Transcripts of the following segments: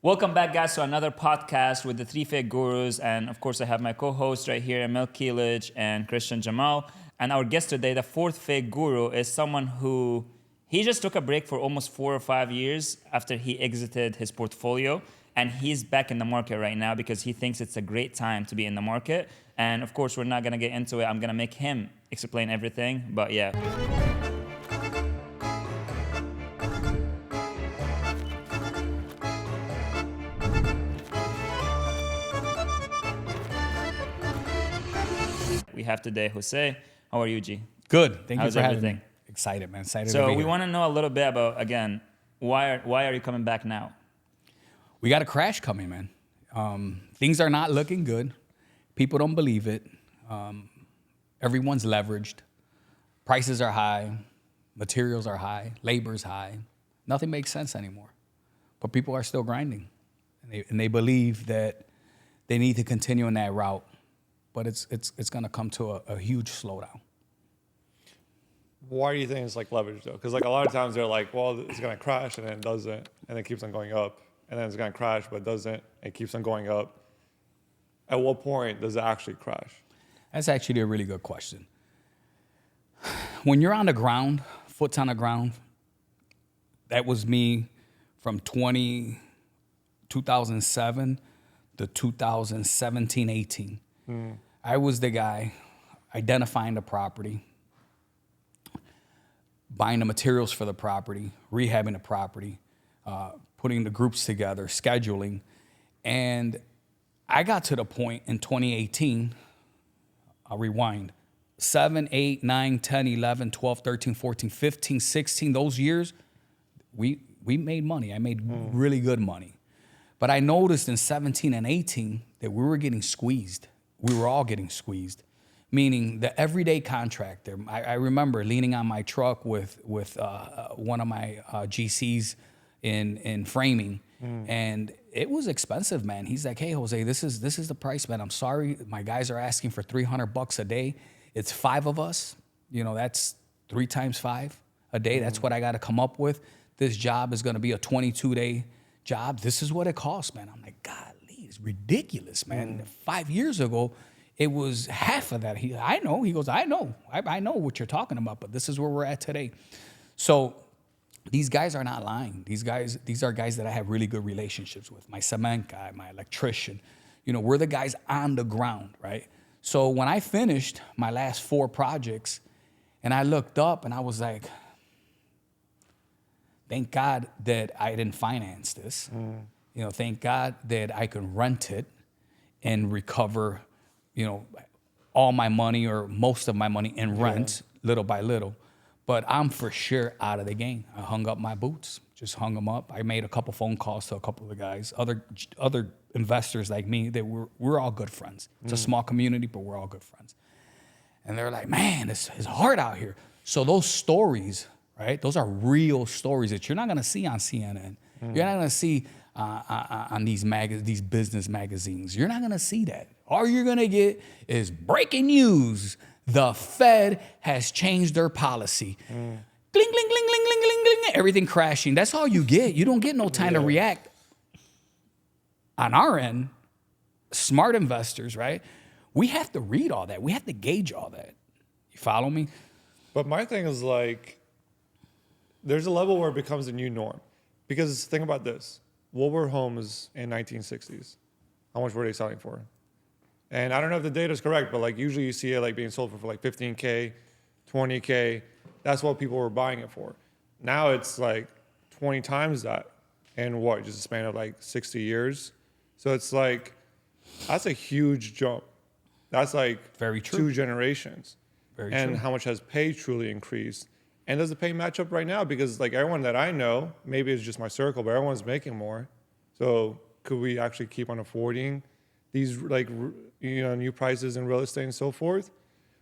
Welcome back, guys, to another podcast with the Three Fake Gurus. And of course, I have my co-hosts right here, Emil Kilich and Christian Jamal. And our guest today, the fourth fake guru, is someone who he just took a break for almost 4 or 5 years after he exited his portfolio. And he's back in the market right now because he thinks it's a great time to be in the market. And of course, we're not going to get into it. I'm going to make him explain everything. But yeah. We have today Jose. How are you, G? Good. Thank How's you for having everything? me. Excited, man. Excited to So be we here. want to know a little bit about, again, why are you coming back now? We got a crash coming, man. Things are not looking good. People don't believe it. Everyone's leveraged. Prices are high. Materials are high. Labor's high. Nothing makes sense anymore. But people are still grinding. And they believe that they need to continue in that route. But it's going to come to a huge slowdown. Why do you think it's like leverage though? Because like a lot of times they're like, well, it's gonna crash and then it doesn't, and then it keeps on going up, and then it's gonna crash but it doesn't, and it keeps on going up. At what point does it actually crash? That's actually a really good question. When you're on the ground, foot's on the ground, that was me from 2007 to 2017, 18. I was the guy identifying the property, buying the materials for the property, rehabbing the property, putting the groups together, scheduling. And I got to the point in 2018, I'll rewind, 7, 8, 9, 10, 11, 12, 13, 14, 15, 16, those years, we made money. I made really good money. But I noticed in 17 and 18 that we were getting squeezed. We were all getting squeezed. Meaning the everyday contractor. I remember leaning on my truck with one of my GCs in framing, and it was expensive, man. He's like, "Hey, Jose, this is the price, man. I'm sorry, my guys are asking for $300 a day. It's 5 of us. You know, that's 3 times 5 a day. That's what I got to come up with. This job is going to be a 22-day job. This is what it costs, man." I'm like, "Golly, it's ridiculous, man." 5 years ago, it was half of that. He goes, I know. I know what you're talking about, but this is where we're at today. So these guys are not lying. These are guys that I have really good relationships with. My cement guy, my electrician. You know, we're the guys on the ground, right? So when I finished my last 4 projects and I looked up and I was like, thank God that I didn't finance this. You know, thank God that I can rent it and recover, you know, all my money or most of my money in rent, little by little. But I'm for sure out of the game. I hung up my boots, just hung them up. I made a couple phone calls to a couple of the guys, other investors like me that we're all good friends. It's a small community, but we're all good friends. And they're like, "Man, it's hard out here." So those stories, right? Those are real stories that you're not gonna see on CNN. You're not gonna see on these business magazines. You're not gonna see that. All you're gonna get is breaking news. The Fed has changed their policy. Gling, gling, gling, gling, gling, gling, gling. Everything crashing. That's all you get. You don't get no time to react. On our end, smart investors, right? We have to read all that. We have to gauge all that. You follow me? But my thing is like, there's a level where it becomes a new norm. Because think about this. What were homes in 1960s? How much were they selling for? And I don't know if the data is correct, but like usually you see it like being sold for like 15K, 20K. That's what people were buying it for. Now it's like 20 times that in what, just a span of like 60 years. So it's like, that's a huge jump. That's like Very true. 2 generations. Very and true. how much has pay truly increased? And does the pay match up right now? Because like everyone that I know, maybe it's just my circle, but everyone's making more. So could we actually keep on affording these like, you know, new prices in real estate and so forth?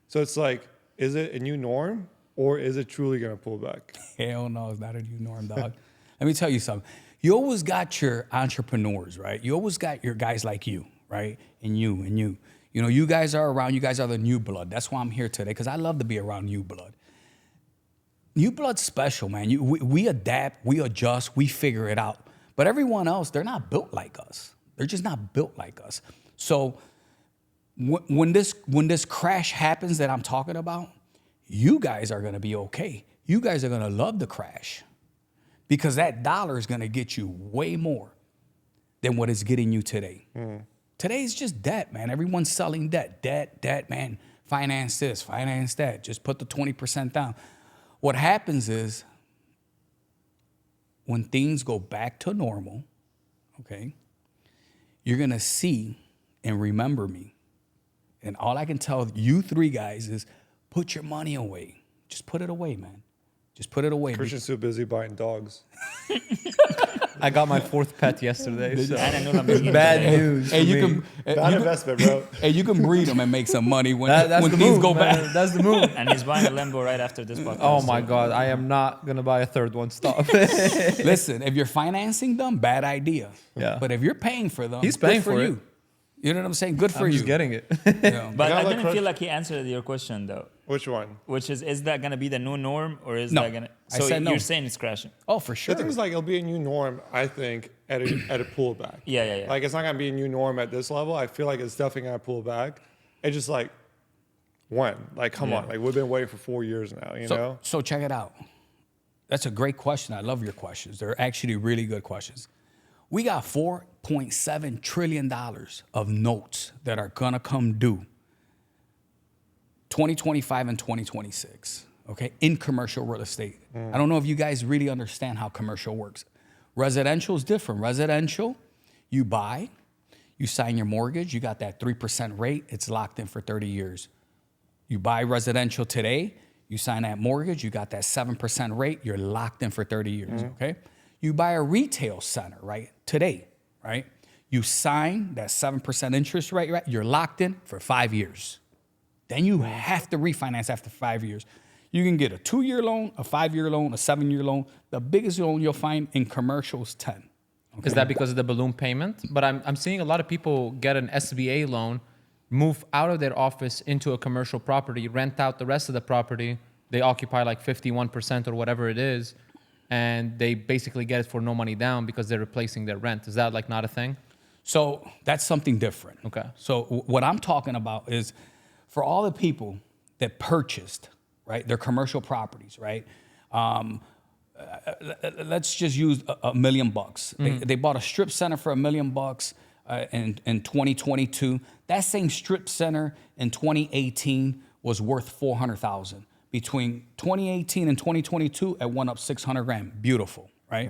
So it's like, is it a new norm or is it truly gonna pull back? Hell no, it's not a new norm, dog. Let me tell you something. You always got your entrepreneurs, right? You always got your guys like you, right? And you. You know, you guys are around, you guys are the new blood. That's why I'm here today, because I love to be around new blood. New blood's special, man. We adapt, we adjust, we figure it out. But everyone else, they're not built like us. They're just not built like us. So when this crash happens that I'm talking about, you guys are going to be okay. You guys are going to love the crash because that dollar is going to get you way more than what it's getting you today. Today's just debt, man. Everyone's selling debt, man. Finance this, finance that. Just put the 20% down. What happens is when things go back to normal, okay, you're going to see and remember me. And all I can tell you three guys is put your money away. Just put it away, man. Just put it away. Christian's too busy buying dogs. I got my 4th pet yesterday. So. And I know Lamborghini Bad today. news. Hey, for you me. can Bad investment, bro. hey, you can breed them and make some money when That's when the things move, go man. bad. That's the move. And he's buying a Lambo right after this podcast. Oh my God, I am not gonna buy a 3rd one. Stop. Listen, if you're financing them, bad idea. Yeah. But if you're paying for them, He's good paying for for it. you. You know what I'm saying? Good for I'm you. just getting it. Yeah. But You I gotta let didn't Chris- feel like he answered your question though, Which one? which is that going to be the new norm or is No. that going to? I So said no. you're saying it's crashing? Oh, for sure. The thing is, like, it'll be a new norm, I think, at a pullback. Yeah. Like, it's not gonna be a new norm at this level. I feel like it's definitely gonna pull back. It's just like, when? Like, come on. Like, we've been waiting for 4 years now, you know? So check it out. That's a great question. I love your questions. They're actually really good questions. We got $4.7 trillion of notes that are gonna come due 2025 and 2026, okay, in commercial real estate. I don't know if you guys really understand how commercial works. Residential is different. Residential, you buy, you sign your mortgage, you got that 3% rate, it's locked in for 30 years. You buy residential today, you sign that mortgage, you got that 7% rate, you're locked in for 30 years, okay? You buy a retail center, right, today, right? You sign that 7% interest rate, right? You're locked in for 5 years. Then you have to refinance after 5 years. You can get a 2-year loan, a 5-year loan, a 7-year loan. The biggest loan you'll find in commercial is 10. Is that because of the balloon payment? But I'm seeing a lot of people get an SBA loan, move out of their office into a commercial property, rent out the rest of the property. They occupy like 51% or whatever it is, and they basically get it for no money down because they're replacing their rent. Is that like not a thing? So that's something different. Okay. So what I'm talking about is for all the people that purchased, right, their commercial properties, right? Let's just use $1 million. They bought a strip center for $1 million in 2022. That same strip center in 2018 was worth $400,000. Between 2018 and 2022, it went up 600 grand. Beautiful, right?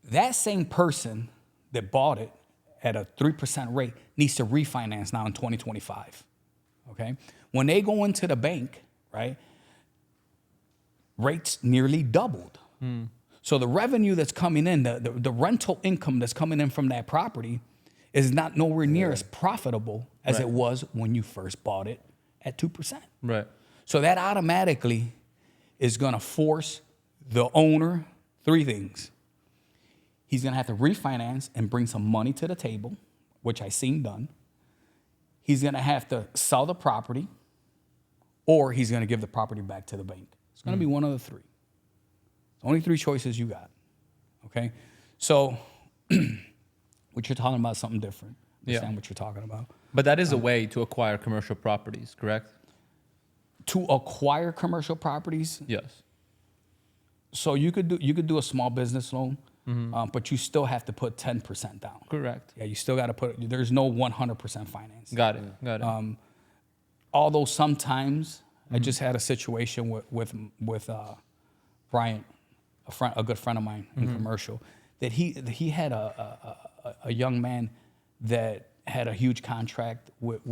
That same person that bought it at a 3% rate needs to refinance now in 2025. Okay? When they go into the bank, right, rates nearly doubled. So the revenue that's coming in, the rental income that's coming in from that property is not nowhere near as profitable as it was when you first bought it at 2%. Right. So that automatically is gonna force the owner 3 things. He's gonna have to refinance and bring some money to the table, which I seen done. He's gonna have to sell the property, or he's gonna give the property back to the bank. It's gonna be one of the 3. Only 3 choices you got, okay? So what you're talking about is something different. Understand what you're talking about. But that is a way to acquire commercial properties, correct? To acquire commercial properties, Yes. so you could do a small business loan, but you still have to put 10% down. Correct. Yeah, you still got to put. There's no 100% finance. Got it. Although sometimes I just had a situation with Bryant, a good friend of mine in commercial, that he had a young man that had a huge contract with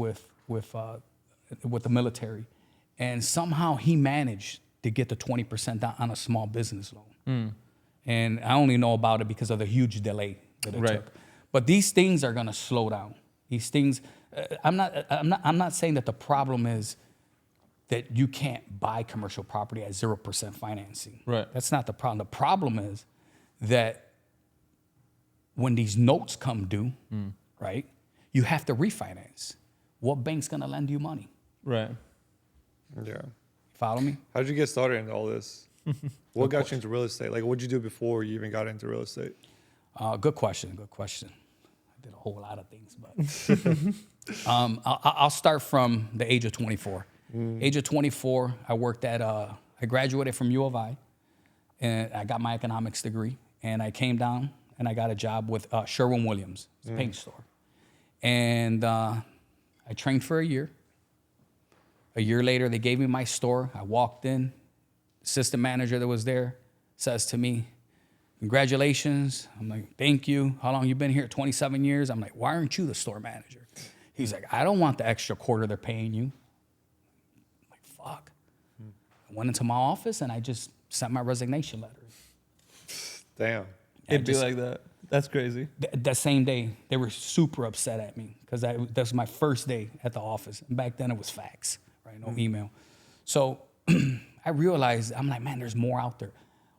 the military, and somehow he managed to get the 20% down on a small business loan. And I only know about it because of the huge delay that it Right. took. But these things are going to slow down. These things, I'm not saying that the problem is that you can't buy commercial property at 0% financing. Right. That's not the problem. The problem is that when these notes come due, right, you have to refinance. What bank's going to lend you money? Right. Yeah. Follow me? How did you get started into all this? What got you into real estate? Like, what did you do before you even got into real estate? Good question. Good question. I did a whole lot of things, but I'll start from the age of 24. Age of 24, I worked at. I graduated from U of I, and I got my economics degree. And I came down and I got a job with Sherwin-Williams, it's a paint store. And I trained for a year. A year later, they gave me my store. I walked in. Assistant manager that was there says to me, "Congratulations." I'm like, "Thank you. How long you been here?" 27 years. I'm like, "Why aren't you the store manager?" He's like, "I don't want the extra quarter they're paying you." I'm like, fuck. I went into my office and I just sent my resignation letter. Damn. It'd be like that. That's crazy. That same day, they were super upset at me because that was my first day at the office. And back then it was fax, right? No email. So I realized, I'm like, man, there's more out there.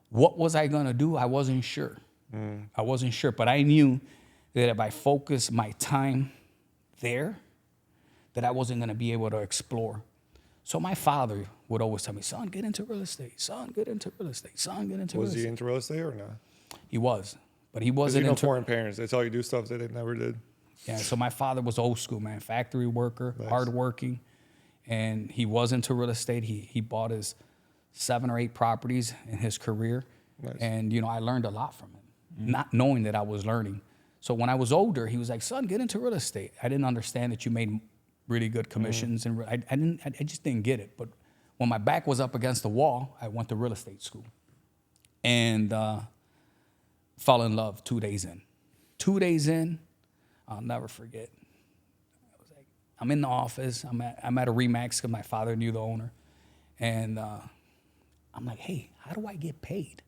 What was I gonna do? I wasn't sure. I wasn't sure, but I knew that if I focused my time there, that I wasn't gonna be able to explore. So my father would always tell me, "Son, get into real estate. Son, get into real estate. Son, get into real estate." Was he into real estate or not? He was, but he Because wasn't you know into. foreign parents, they tell you do stuff that they never did. Yeah, so my father was old school, man, factory worker, hardworking, and he was into real estate. He bought his 7 or 8 properties in his career, and I learned a lot from him, not knowing that I was learning. So when I was older, he was like, "Son, get into real estate." I didn't understand that you made really good commissions, and I just didn't get it. But when my back was up against the wall, I went to real estate school, and fell in love 2 days in. 2 days in, I'll never forget. I was like, I'm in the office. I'm at a Remax because my father knew the owner, and I'm like, "Hey, how do I get paid?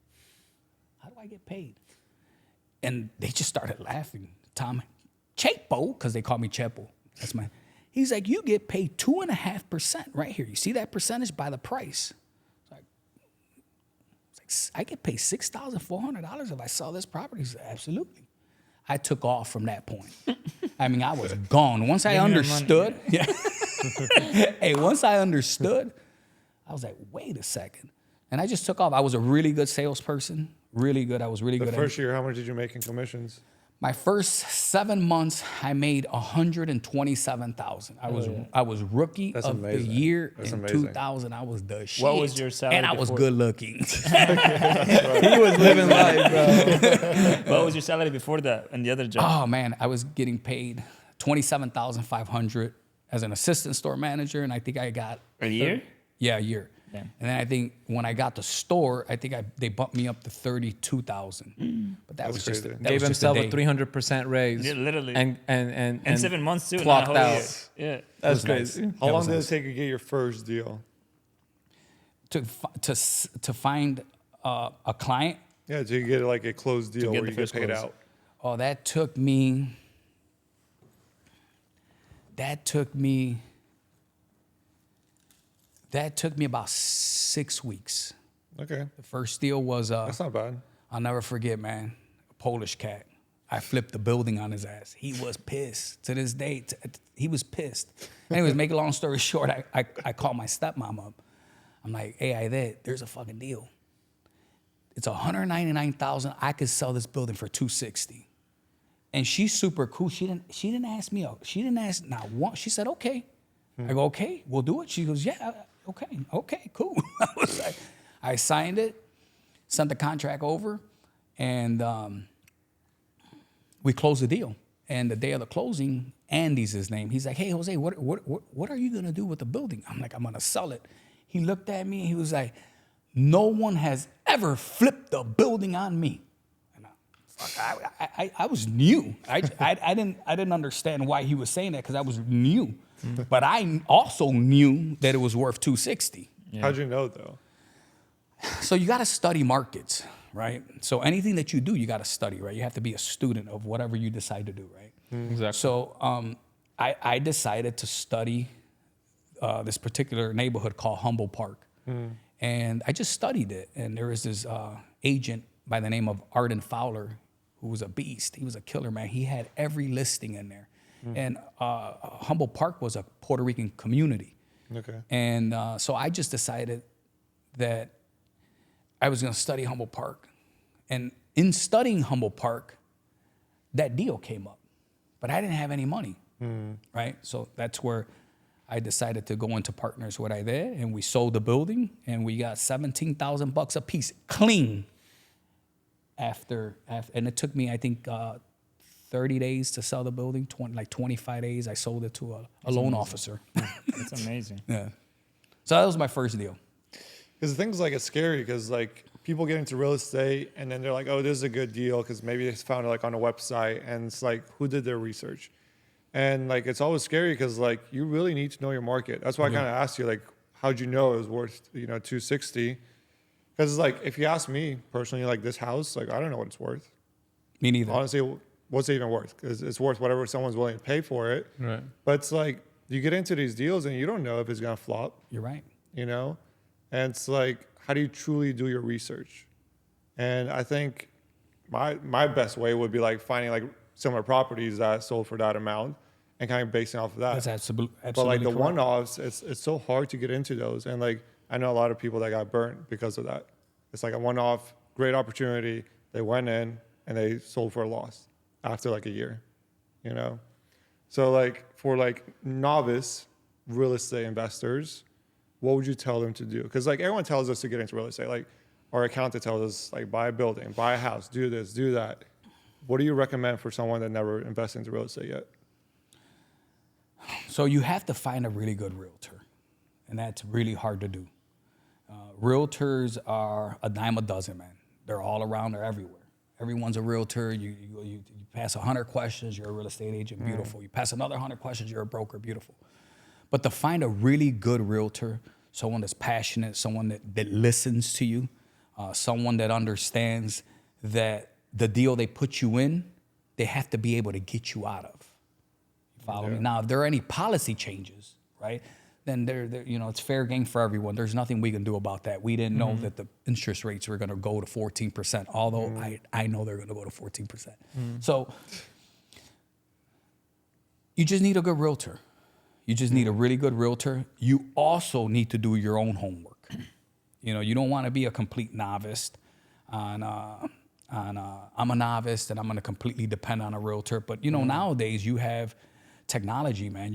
How do I get paid?" And they just started laughing. Tom, Chepo, because they call me Chepo. That's my. He's like, "You get paid 2.5% right here. You see that percentage by the price." It's like, "I get paid $6,400 if I sell this property." He said, "Absolutely." I took off from that point. I mean, I was gone. Once I understood, once I understood, I was like, wait a second. And I just took off. I was a really good salesperson. Really good. I was really good The at it. first year, how much did you make in commissions? My first 7 months, I made $127,000. I was rookie That's of amazing. the year That's in amazing. 2000. I was the shit. What was your salary And I was before? good looking. He was living life, bro. What was your salary before that and the other job? Oh man, I was getting paid $27,500 as an assistant store manager, and I think I got A year? Yeah, a year. Yeah. And then I think when I got the store, I think they bumped me up to 32,000. But that was just crazy. that Gave was just a himself a day. 300% raise. Yeah, literally. And 7 months too. clocked not a whole year. out. Yeah. That's It was crazy. nice. How That long was did nice. it take to get your first deal? To find a client? Yeah, to get like a closed deal get where the you get first paid close. out. Oh, that took me about 6 weeks. Okay, The first deal was that's not bad. I'll never forget, man, a Polish cat. I flipped the building on his ass. He was pissed. To this day, he was pissed. Anyways, make a long story short, I called my stepmom up. I'm like, "Hey, there's a fucking deal. It's $199,000. I could sell this building for $260,000. And she's super cool. She didn't ask me out. She didn't ask not once. She said, "Okay." I go, "Okay, we'll do it." She goes, "Yeah, okay, cool." I was like, I signed it, sent the contract over, and we closed the deal. And the day of the closing, Andy's his name. He's like, "Hey, Jose, what are you gonna do with the building?" I'm like, "I'm gonna sell it." He looked at me and he was like, "No one has ever flipped a building on me." And I was new. I didn't understand why he was saying that because I was new. But I also knew that it was worth $260,000. How'd you know though? So you got to study markets, right? So anything that you do, you got to study, right? You have to be a student of whatever you decide to do, right? Exactly. So I decided to study this particular neighborhood called Humboldt Park. And I just studied it. And there was this agent by the name of Arden Fowler, who was a beast. He was a killer, man. He had every listing in there. And Humboldt Park was a Puerto Rican community. Okay. And so I just decided that I was going to study Humboldt Park. And in studying Humboldt Park, that deal came up, but I didn't have any money, right? So that's where I decided to go into partners with Aide, and we sold the building, and we got $17,000 a piece, clean. After, and it took me, I think, 30 days to sell the building. 25 days, I sold it to a loan officer. That's amazing. Yeah. So that was my first deal. Because the thing's like it's scary because like people get into real estate and then they're like, oh, this is a good deal because maybe they found it like on a website and it's like who did their research, and like it's always scary because like you really need to know your market. That's why I kind of asked you like how'd you know it was worth 260? Because like if you ask me personally, like this house, like I don't know what it's worth. Me neither. Honestly, what's it even worth? Because it's worth whatever someone's willing to pay for it. Right. But it's like you get into these deals and you don't know if it's gonna flop. You're right. And it's like, how do you truly do your research? And I think my best way would be like finding like similar properties that sold for that amount and kind of basing off of that. That's absolutely But like the correct. one-offs, it's so hard to get into those. And like I know a lot of people that got burnt because of that. It's like a one-off, great opportunity. They went in and they sold for a loss after like a year, So like for like novice real estate investors, what would you tell them to do? Because like everyone tells us to get into real estate. Like our accountant tells us like buy a building, buy a house, do this, do that. What do you recommend for someone that never invested into real estate yet? So you have to find a really good realtor, and that's really hard to do. Realtors are a dime a dozen, man. They're all around. They're everywhere. Everyone's a realtor. You pass 100 questions, you're a real estate agent, beautiful. You pass another 100 questions, you're a broker, beautiful. But to find a really good realtor, someone that's passionate, someone that listens to you, someone that understands that the deal they put you in, they have to be able to get you out of. You follow me? Now, if there are any policy changes, right, then they're it's fair game for everyone. There's nothing we can do about that. We didn't know that the interest rates were going to go to 14%, although I know they're going to go to 14%. So you just need a good realtor. You just need a really good realtor. You also need to do your own homework. You don't want to be a complete novice I'm a novice and I'm going to completely depend on a realtor. But, nowadays you have technology, man.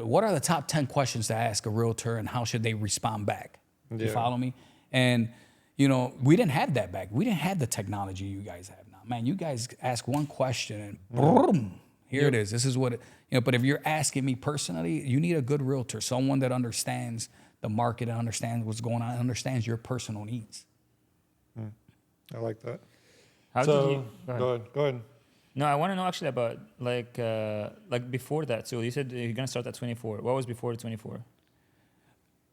What are the top 10 questions to ask a realtor and how should they respond back? You follow me? And, we didn't have that back. We didn't have the technology you guys have now. Man, you guys ask one question and boom, here it is. This is what but if you're asking me personally, you need a good realtor, someone that understands the market and understands what's going on, understands your personal needs. I like that. How So did you? go ahead. No, I want to know actually about like before that. So you said you're gonna start at 24. What was before 24?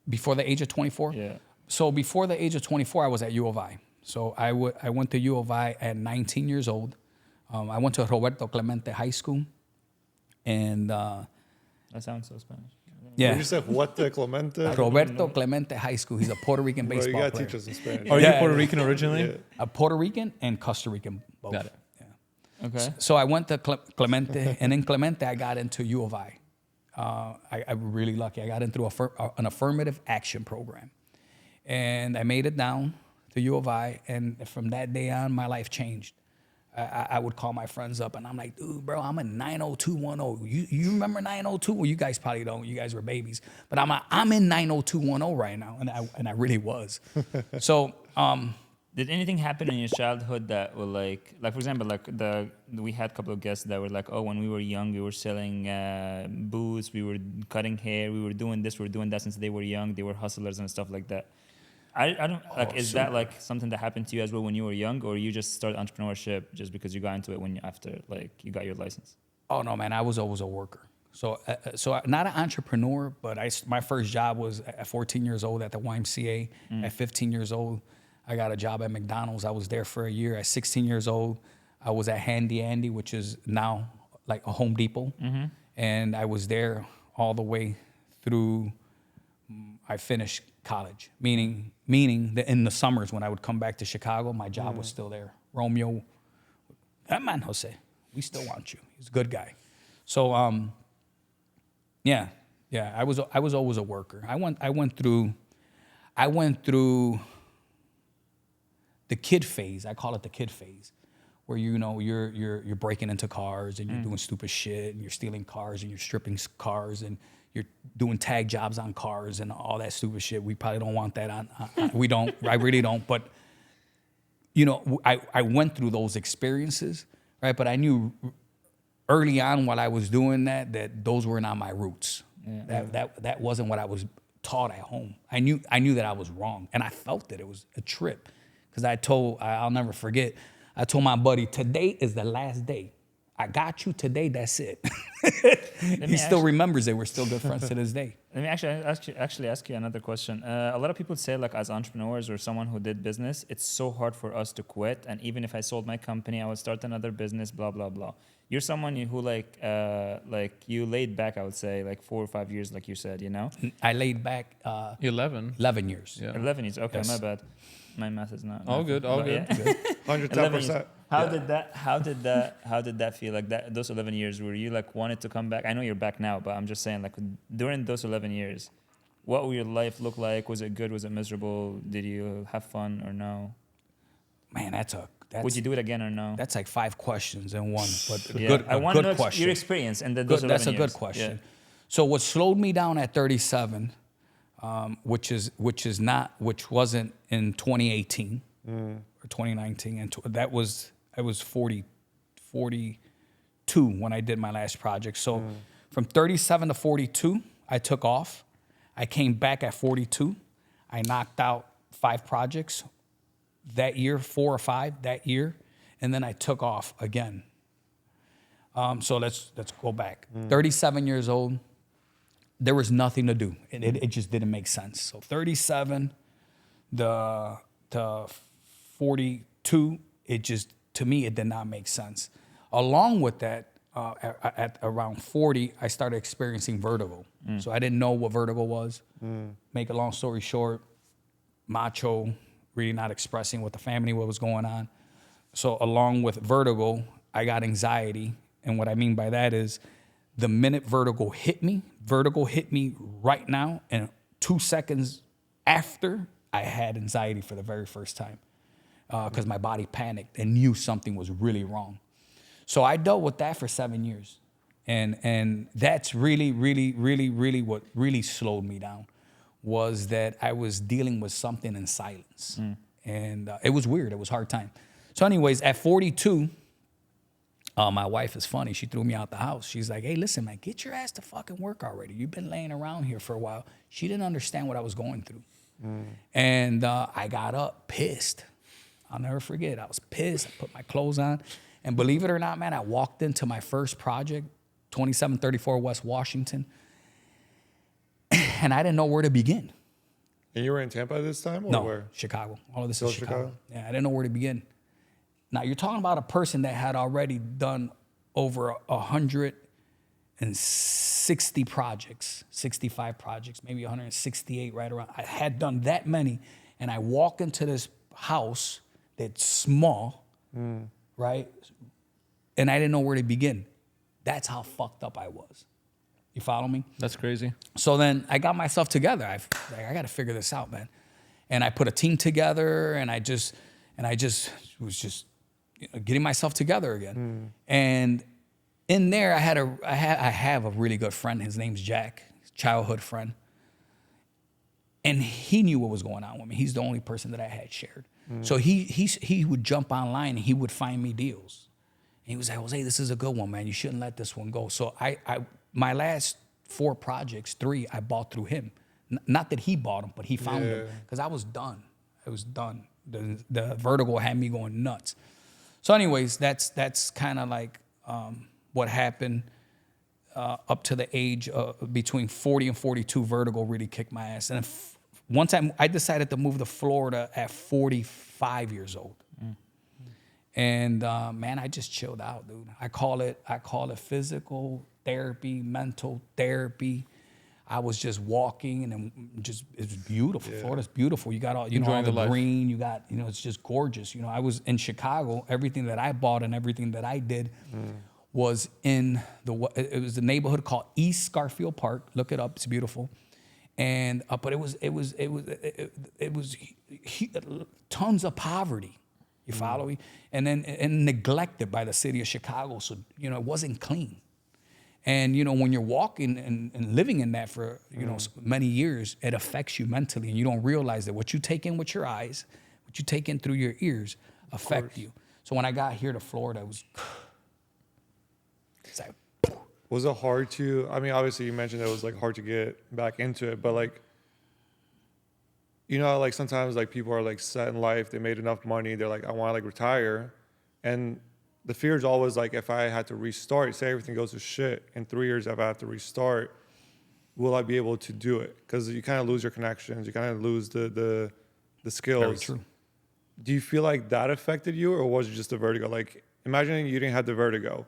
Before the age of 24? Yeah. So before the age of 24, I was at U of I. So I went to U of I at 19 years old. I went to Roberto Clemente High School. And That sounds so Spanish. yeah, You said what the Clemente? Roberto Clemente High School. He's a Puerto Rican Bro, you baseball gotta player. teach us in Spanish. Are Yeah, you Puerto yeah. Rican originally? Yeah. A Puerto Rican and Costa Rican both. Got it. Yeah. Okay. So I went to Clemente, and in Clemente, I got into U of I. I'm really lucky. I got into an affirmative action program. And I made it down to U of I, and from that day on, my life changed. I would call my friends up, and I'm like, dude, bro, I'm in 90210. You remember 902? Well, you guys probably don't. You guys were babies. But I'm in 90210 right now, and I really was. So Did anything happen in your childhood that were like for example, like we had a couple of guests that were like, oh, when we were young, we were selling booze, we were cutting hair, we were doing this, we were doing that since they were young. They were hustlers and stuff like that. I don't like. Is that like something that happened to you as well when you were young, or you just started entrepreneurship just because you got into it after like you got your license? Oh no, man! I was always a worker. So not an entrepreneur, but my first job was at 14 years old at the YMCA. At 15 years old, I got a job at McDonald's. I was there for a year. At 16 years old, I was at Handy Andy, which is now like a Home Depot, and I was there all the way through. I finished college, meaning that in the summers when I would come back to Chicago, my job was still there. Romeo, that man, Jose, we still want you. He's a good guy. So, yeah, I was always a worker. I went through the kid phase. I call it the kid phase, where you're breaking into cars and you're doing stupid shit and you're stealing cars and you're stripping cars and you're doing tag jobs on cars and all that stupid shit. We probably don't want that on. We don't. I really don't. But I went through those experiences, right? But I knew early on while I was doing that those were not my roots. Yeah. That wasn't what I was taught at home. I knew that I was wrong, and I felt that it was a trip, because I'll never forget. I told my buddy, today is the last day. I got you today. That's it. He still remembers it. We're still good friends to this day. Let me actually ask you another question. A lot of people say, like, as entrepreneurs or someone who did business, it's so hard for us to quit. And even if I sold my company, I would start another business, blah, blah, blah. You're someone who like you laid back, I would say, like 4 or 5 years, like you said, you know? I laid back 11. 11 years. Yeah. 11 years. Okay, Yes. my bad. My math is not. All good. All but good. yeah. 110%. How did that feel? Like that, those 11 years, were you like wanted to come back? I know you're back now, but I'm just saying, like, during those 11 years, what would your life look like? Was it good? Was it miserable? Did you have fun or no? Man, that's Would you do it again or no? That's like 5 questions in one, but a Yeah. good, I a want to good know question. your experience and those Good, 11 that's a years. good question. Yeah. So what slowed me down at 37, which wasn't in 2018 or 2019, and I was 42 when I did my last project. So from 37 to 42, I took off. I came back at 42. I knocked out 5 projects that year, 4 or 5 that year, and then I took off again. So let's go back. 37 years old. There was nothing to do. It just didn't make sense. So 37 to 42, to me, it did not make sense. Along with that, at around 40, I started experiencing vertigo. So I didn't know what vertigo was. Make a long story short, macho, really not expressing with the family what was going on. So along with vertigo, I got anxiety. And what I mean by that is the minute vertigo hit me right now, and 2 seconds after, I had anxiety for the very first time because my body panicked and knew something was really wrong. So I dealt with that for 7 years. And that's really what really slowed me down, was that I was dealing with something in silence. And it was weird. It was a hard time. So anyways, at 42, my wife is funny. She threw me out the house. She's like, hey, listen, man, get your ass to fucking work already. You've been laying around here for a while. She didn't understand what I was going through. And I got up pissed. I'll never forget. I was pissed. I put my clothes on. And believe it or not, man, I walked into my first project, 2734 West Washington, and I didn't know where to begin. And you were in Tampa at this time, or No, where? Chicago. All of this Still is Chicago. Chicago? Yeah, I didn't know where to begin. Now, you're talking about a person that had already done over 160 projects, 65 projects, maybe 168, right around. I had done that many, and I walk into this house that's small, right? And I didn't know where to begin. That's how fucked up I was. You follow me? That's crazy. So then I got myself together. I got to figure this out, man. And I put a team together, and I just was just getting myself together again. And in there, I have a really good friend. His name's Jack, childhood friend. And he knew what was going on with me. He's the only person that I had shared. So he would jump online and he would find me deals. And he was like, Jose, this is a good one, man. You shouldn't let this one go. So my last 4 projects, 3, I bought through him. Not that he bought them, but he found them. Because I was done. I was done. The vertigo had me going nuts. So anyways, that's kind of like what happened up to the age of between 40 and 42. Vertigo really kicked my ass. And once I decided to move to Florida at 45 years old. And man, I just chilled out, dude. I call it physical therapy, mental therapy. I was just walking, and then it's beautiful. Florida's beautiful. You got all, all the green. You got, it's just gorgeous. I was in Chicago. Everything that I bought and everything that I did was in it was the neighborhood called East Garfield Park. Look it up. It's beautiful. And but it was tons of poverty. You follow me? And then and neglected by the city of Chicago. So, you know, it wasn't clean. And, you know, when you're walking and living in that for, you know, many years, it affects you mentally. And you don't realize that what you take in with your eyes, what you take in through your ears affect you. So when I got here to Florida, it was, it's like, Was it hard to, I mean, obviously you mentioned it was like hard to get back into it, but like, you know, like sometimes like people are like set in life, they made enough money, they're like, I want to like retire. And the fear is always like, if I had to restart, say everything goes to shit in 3 years, if I have to restart, will I be able to do it? Because you kind of lose your connections, you kind of lose the skills. very true. Do you feel like that affected you, or was it just the vertigo? Like, imagining you didn't have the vertigo,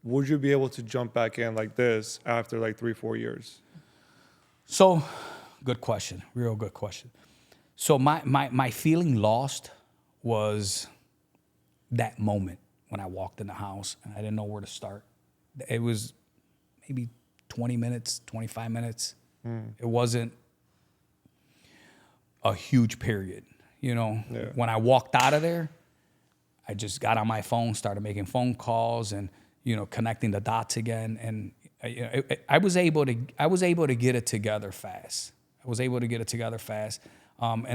would you be able to jump back in like this after like 3-4 years? So, good question, real good question. So my feeling lost was that moment when I walked in the house and I didn't know where to start. It was maybe 20 minutes, 25 minutes. It wasn't a huge period, you know. Yeah. When I walked out of there, I just got on my phone, started making phone calls and, you know, connecting the dots again. And you know, I was able to get it together fast. And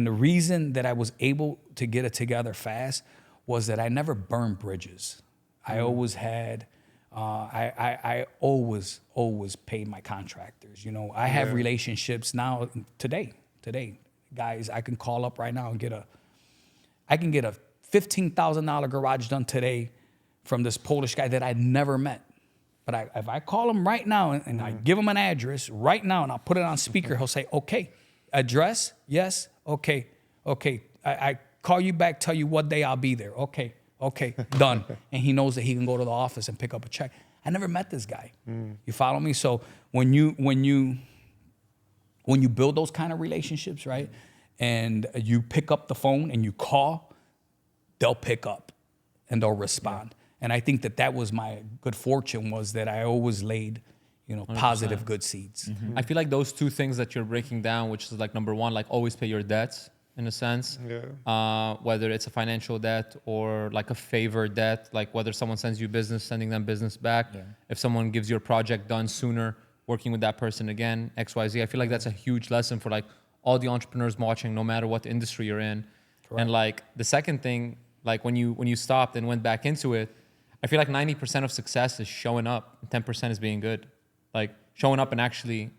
the reason that I was able to get it together fast was that I never burned bridges. I always had, I always paid my contractors. You know, I have relationships now today, guys, I can call up right now and get a $15,000 garage done today from this Polish guy that I never met. But if I call him right now and I give him an address right now and I'll put it on speaker, he'll say, okay, address, yes, okay. I call you back, tell you what day I'll be there. Okay, done. And he knows that he can go to the office and pick up a check. I never met this guy. You follow me? So when you build those kind of relationships, right, and you pick up the phone and you call, they'll pick up and they'll respond. And I think that was my good fortune, was that I always laid, you know, 100%. Positive good seeds. I feel like those two things that you're breaking down, which is like number one, like always pay your debts in a sense. Whether it's a financial debt or like a favor debt, like whether someone sends you business, sending them business back. Yeah. If someone gives your project done sooner, working with that person again, XYZ. I feel like that's a huge lesson for like all the entrepreneurs watching, no matter what industry you're in. Correct. And like the second thing, like when you stopped and went back into it, I feel like 90% of success is showing up, 10% is being good. Like showing up and actually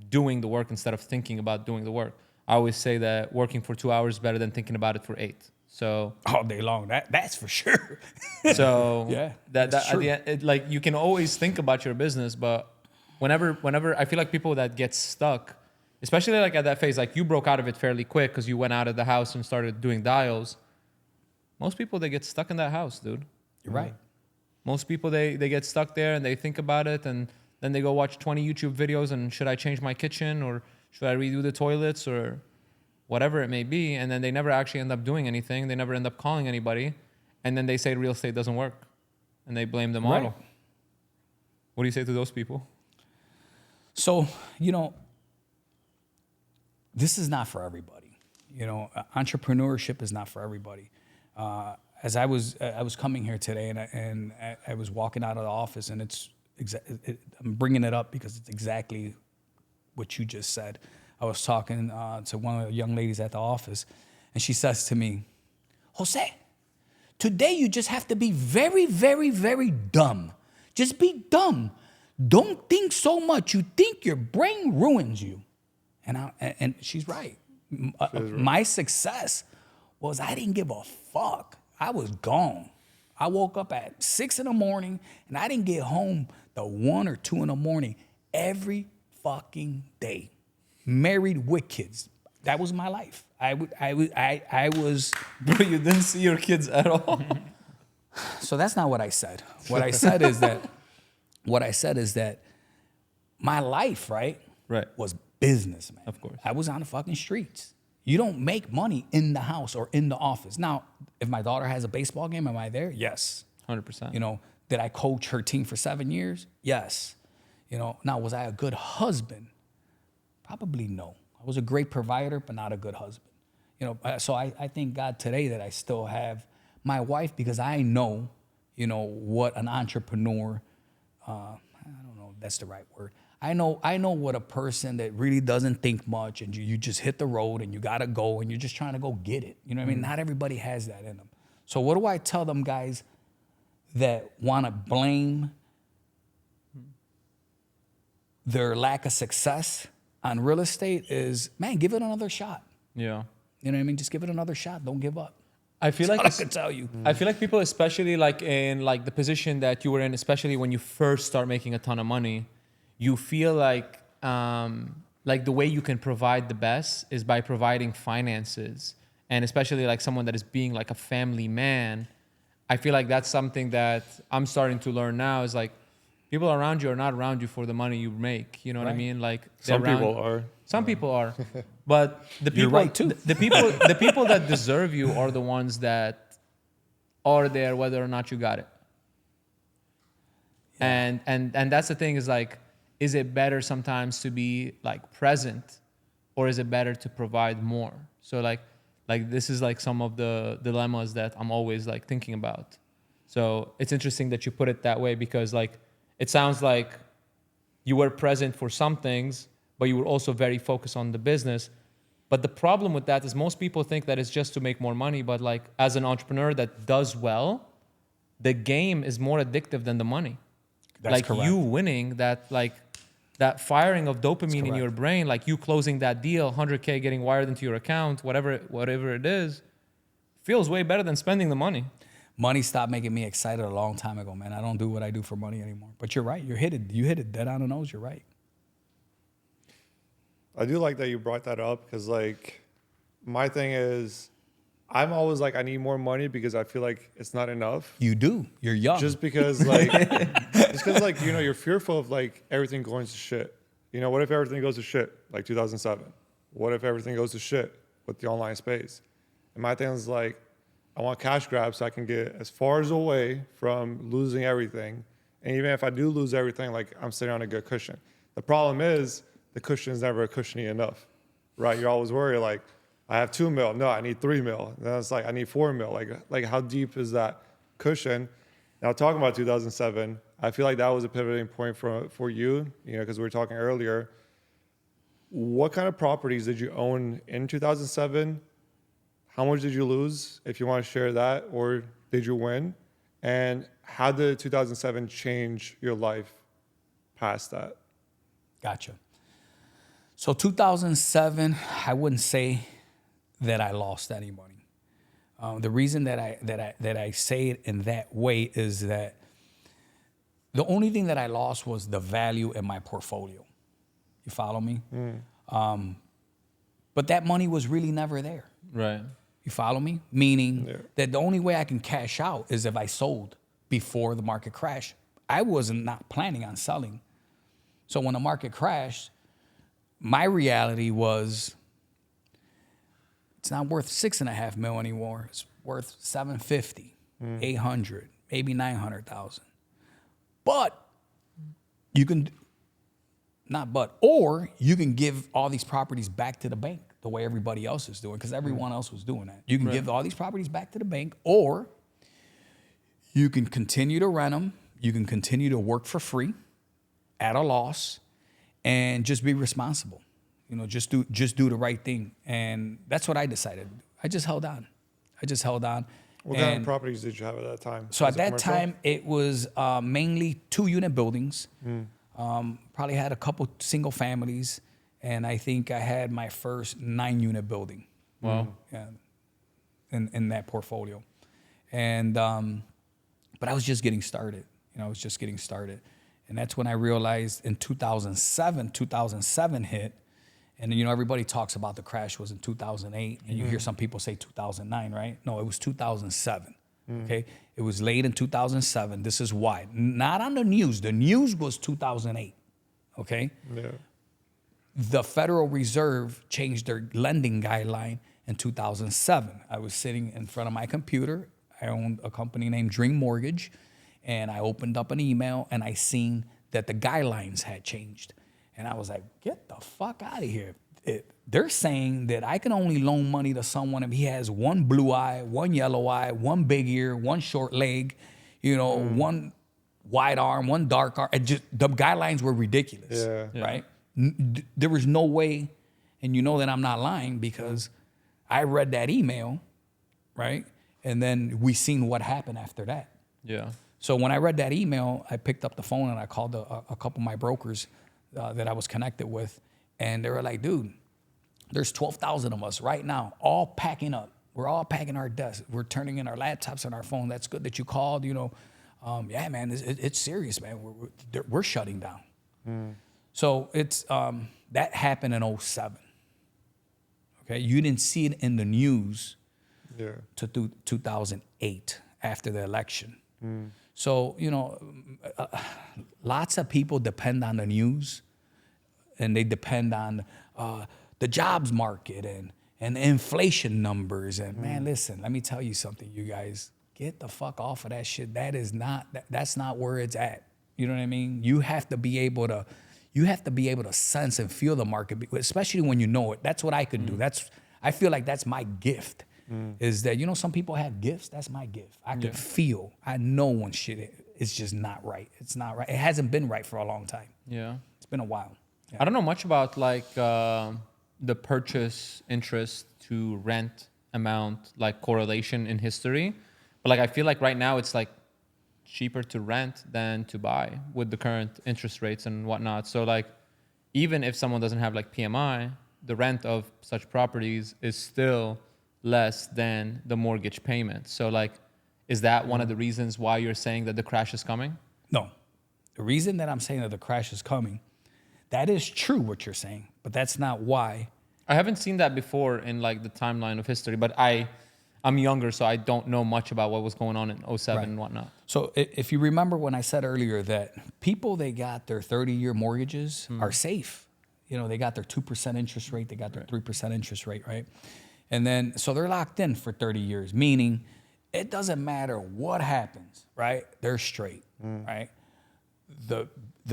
doing the work instead of thinking about doing the work. I always say that working for 2 hours is better than thinking about it for 8. So all day long, that's for sure. So yeah, that at the end, like you can always think about your business, but whenever I feel like people that get stuck, especially like at that phase, like you broke out of it fairly quick because you went out of the house and started doing dials. Most people, they get stuck in that house, dude. You're right. Most people, they get stuck there and they think about it and then they go watch 20 YouTube videos and should I change my kitchen or should I redo the toilets or whatever it may be. And then they never actually end up doing anything. They never end up calling anybody. And then they say real estate doesn't work and they blame the model. Right. What do you say to those people? So, you know, this is not for everybody. You know, entrepreneurship is not for everybody. As I was coming here today and I was walking out of the office and I'm bringing it up because it's exactly what you just said. I was talking to one of the young ladies at the office and she says to me, Jose, today you just have to be very, very, very dumb. Just be dumb. Don't think so much. You think your brain ruins you. And she's right. My success was I didn't give a fuck. I was gone. I woke up at 6 a.m. and I didn't get home till 1 or 2 a.m. every fucking day. Married with kids. That was my life. I was. Bro, you didn't see your kids at all. So that's not what I said. What I said is that my life, right, was business, man. Of course. I was on the fucking streets. You don't make money in the house or in the office. Now, if my daughter has a baseball game, am I there? Yes. 100%. You know, did I coach her team for 7 years? Yes. You know, now, was I a good husband? Probably no. I was a great provider, but not a good husband. You know, so I thank God today that I still have My wife, because I know, you know, what an entrepreneur, I don't know if that's the right word. I know what a person that really doesn't think much and you just hit the road and you gotta go and you're just trying to go get it. You know what I mean? Not everybody has that in them. So what do I tell them guys that wanna blame their lack of success on real estate is, man, give it another shot. Yeah. You know what I mean? Just give it another shot. Don't give up. I feel like That's all I can tell you. I feel like people, especially like in like the position that you were in, especially when you first start making a ton of money, you feel like the way you can provide the best is by providing finances, and especially like someone that is being like a family man. I feel like that's something that I'm starting to learn now. Is like people around you are not around you for the money you make. You know what I Right. mean? Like Some they're around- people are. Some people are, but the people, You're right, too. the people that deserve you are the ones that are there, whether or not you got it. And that's the thing is like, is it better sometimes to be like present, or is it better to provide more? So like this is like some of the dilemmas that I'm always like thinking about. So it's interesting that you put it that way, because like it sounds like you were present for some things, but you were also very focused on the business. But the problem with that is most people think that it's just to make more money. But like as an entrepreneur that does well, the game is more addictive than the money. That's like correct. you winning that firing of dopamine in your correct. brain, like you closing that deal, 100K getting wired into your account, whatever it is, feels way better than spending the money. Money stopped making me excited a long time ago, man. I don't do what I do for money anymore. But you're right. You hit it dead on the nose. You're right. I do like that you brought that up, because like my thing is, I'm always like, I need more money because I feel like it's not enough. You do. You're young. Just because like, you know, you're fearful of like everything going to shit. You know, what if everything goes to shit like 2007? What if everything goes to shit with the online space? And my thing is like, I want cash grabs so I can get as far as away from losing everything. And even if I do lose everything, like I'm sitting on a good cushion. The problem is the cushion is never cushiony enough, right? You're always worried like, I have 2 mil. No, I need 3 mil. And then it's like, I need 4 mil. Like how deep is that cushion? Now talking about 2007, I feel like that was a pivoting point for you, you know, because we were talking earlier. What kind of properties did you own in 2007? How much did you lose, if you want to share that, or did you win? And how did 2007 change your life past that? Gotcha. So 2007, I wouldn't say that I lost any money. The reason that I say it in that way is that the only thing that I lost was the value in my portfolio. You follow me? But that money was really never there. Right. You follow me? Meaning that the only way I can cash out is if I sold before the market crashed. I wasn't not planning on selling. So when the market crashed, my reality was it's not worth 6.5 mil anymore. It's worth 750, 800, maybe 900,000. But you can or you can give all these properties back to the bank the way everybody else is doing, because everyone else was doing that. You can give all these properties back to the bank, or you can continue to rent them. You can continue to work for free at a loss and just be responsible. You know, just do the right thing. And that's what I decided. I just held on. What kind of properties did you have at that time? So Was at it that commercial? time, it was mainly 2-unit buildings. Probably had a couple single families, and I think I had my first 9-unit building. Wow. Yeah, in that portfolio, and but I was just getting started. You know, I was just getting started, and that's when I realized in 2007 hit, and you know everybody talks about the crash was in 2008, and you hear some people say 2009, right? No, it was 2007. Okay, it was late in 2007. This is why. Not on the news. The news was 2008. Okay. Yeah. The Federal Reserve changed their lending guideline in 2007. I was sitting in front of my computer. I owned a company named Dream Mortgage, and I opened up an email and I seen that the guidelines had changed. And I was like, get the fuck out of here. they're saying that I can only loan money to someone if he has one blue eye, one yellow eye, one big ear, one short leg, one wide arm, one dark arm. And just the guidelines were ridiculous, Yeah. right? There was no way, and you know that I'm not lying because I read that email, right? And then we seen what happened after that. Yeah. So when I read that email, I picked up the phone and I called a couple of my brokers that I was connected with, and they were like, dude, there's 12,000 of us right now, all packing up. We're all packing our desks. We're turning in our laptops and our phone. That's good that you called, yeah, man, it's serious, man. We're shutting down. So it's that happened in 07. Okay, you didn't see it in the news to 2008 after the election. So, lots of people depend on the news, and they depend on the jobs market and the inflation numbers. And man, listen, let me tell you something, you guys, get the fuck off of that shit. That's not where it's at. You know what I mean? You have to be able to sense and feel the market, especially when you know it. That's what I can do. I feel like that's my gift. Is that, some people have gifts. That's my gift. I can feel. I know when shit is just not right. It's not right. It hasn't been right for a long time. Yeah. It's been a while. Yeah. I don't know much about the purchase interest to rent amount, like correlation in history. But I feel like right now it's like cheaper to rent than to buy with the current interest rates and whatnot. So even if someone doesn't have PMI, the rent of such properties is still less than the mortgage payment. So is that one of the reasons why you're saying that the crash is coming? No. The reason that I'm saying that the crash is coming, that is true what you're saying, but that's not why. I haven't seen that before in the timeline of history, but I'm younger, so I don't know much about what was going on in 07 and whatnot. So if you remember when I said earlier that people that got their 30-year mortgages are safe. They got their 2% interest rate, they got their 3% interest rate, right? And then, so they're locked in for 30 years, meaning it doesn't matter what happens, right? They're straight, right? The